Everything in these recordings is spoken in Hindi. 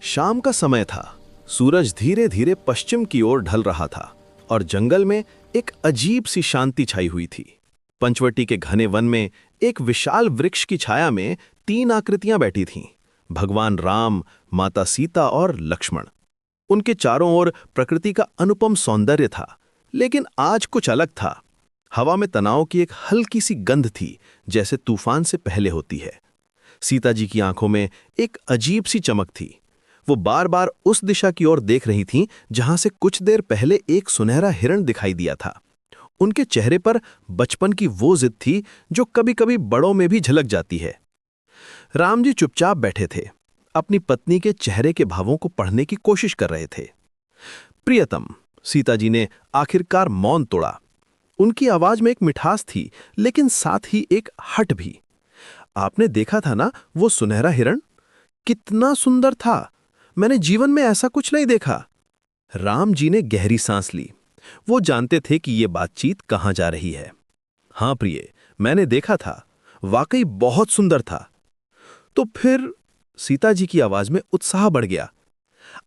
शाम का समय था। सूरज धीरे धीरे पश्चिम की ओर ढल रहा था और जंगल में एक अजीब सी शांति छाई हुई थी। पंचवटी के घने वन में एक विशाल वृक्ष की छाया में तीन आकृतियां बैठी थीं, भगवान राम, माता सीता और लक्ष्मण। उनके चारों ओर प्रकृति का अनुपम सौंदर्य था, लेकिन आज कुछ अलग था। हवा में तनाव की एक हल्की सी गंध थी, जैसे तूफान से पहले होती है। सीता जी की आंखों में एक अजीब सी चमक थी। वो बार बार उस दिशा की ओर देख रही थीं जहां से कुछ देर पहले एक सुनहरा हिरण दिखाई दिया था। उनके चेहरे पर बचपन की वो जिद थी जो कभी कभी बड़ों में भी झलक जाती है। राम जी चुपचाप बैठे थे, अपनी पत्नी के चेहरे के भावों को पढ़ने की कोशिश कर रहे थे। प्रियतम, सीता जी ने आखिरकार मौन तोड़ा। उनकी आवाज में एक मिठास थी, लेकिन साथ ही एक हट भी। आपने देखा था ना वो सुनहरा हिरण? कितना सुंदर था। मैंने जीवन में ऐसा कुछ नहीं देखा। राम जी ने गहरी सांस ली। वो जानते थे कि ये बातचीत कहां जा रही है। हाँ प्रिय, मैंने देखा था, वाकई बहुत सुंदर था। तो फिर? सीता जी की आवाज में उत्साह बढ़ गया।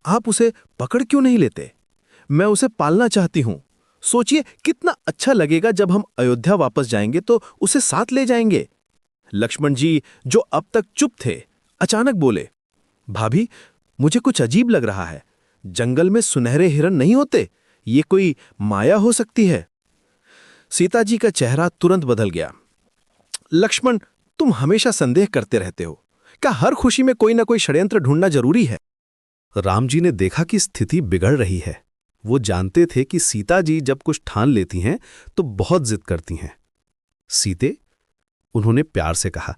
आप उसे पकड़ क्यों नहीं लेते? मैं उसे पालना चाहती हूं। सोचिए कितना अच्छा लगेगा जब हम अयोध्या वापस जाएंगे तो उसे साथ ले जाएंगे। लक्ष्मण जी, जो अब तक चुप थे, अचानक बोले, भाभी, मुझे कुछ अजीब लग रहा है। जंगल में सुनहरे हिरण नहीं होते, ये कोई माया हो सकती है। सीता जी का चेहरा तुरंत बदल गया। लक्ष्मण, तुम हमेशा संदेह करते रहते हो। क्या हर खुशी में कोई ना कोई षड्यंत्र ढूंढना जरूरी है? राम जी ने देखा कि स्थिति बिगड़ रही है। वो जानते थे कि सीता जी जब कुछ ठान लेती हैं तो बहुत जिद करती हैं। सीते, उन्होंने प्यार से कहा,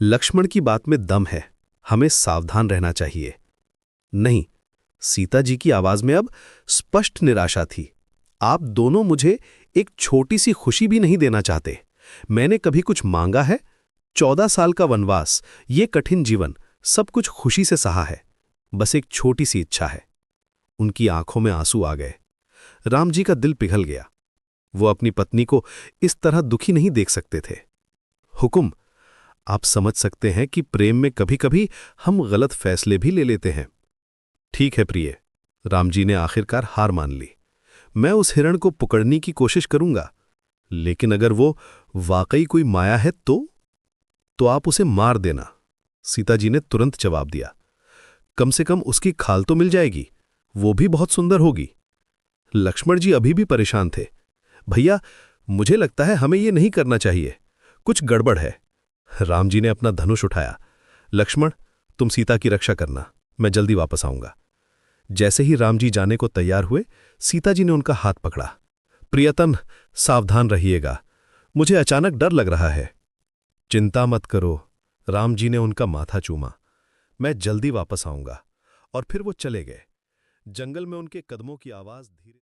लक्ष्मण की बात में दम है, हमें सावधान रहना चाहिए। नहीं, सीता जी की आवाज में अब स्पष्ट निराशा थी। आप दोनों मुझे एक छोटी सी खुशी भी नहीं देना चाहते। मैंने कभी कुछ मांगा है? 14 साल का वनवास, ये कठिन जीवन, सब कुछ खुशी से सहा है। बस एक छोटी सी इच्छा है। उनकी आंखों में आंसू आ गए। राम जी का दिल पिघल गया। वो अपनी पत्नी को इस तरह दुखी नहीं देख सकते थे। हुकुम, आप समझ सकते हैं कि प्रेम में कभी कभी हम गलत फैसले भी ले लेते हैं। ठीक है प्रिय, राम जी ने आखिरकार हार मान ली। मैं उस हिरण को पकड़ने की कोशिश करूंगा, लेकिन अगर वो वाकई कोई माया है तो आप उसे मार देना। सीता जी ने तुरंत जवाब दिया। कम से कम उसकी खाल तो मिल जाएगी, वो भी बहुत सुंदर होगी। लक्ष्मण जी अभी भी परेशान थे। भैया, मुझे लगता है हमें ये नहीं करना चाहिए, कुछ गड़बड़ है। राम जी ने अपना धनुष उठाया। लक्ष्मण, तुम सीता की रक्षा करना, मैं जल्दी वापस आऊंगा। जैसे ही राम जी जाने को तैयार हुए, सीता जी ने उनका हाथ पकड़ा। प्रियतन, सावधान रहिएगा, मुझे अचानक डर लग रहा है। चिंता मत करो, राम जी ने उनका माथा चूमा। मैं जल्दी वापस आऊंगा। और फिर वो चले गए। जंगल में उनके कदमों की आवाज धीरे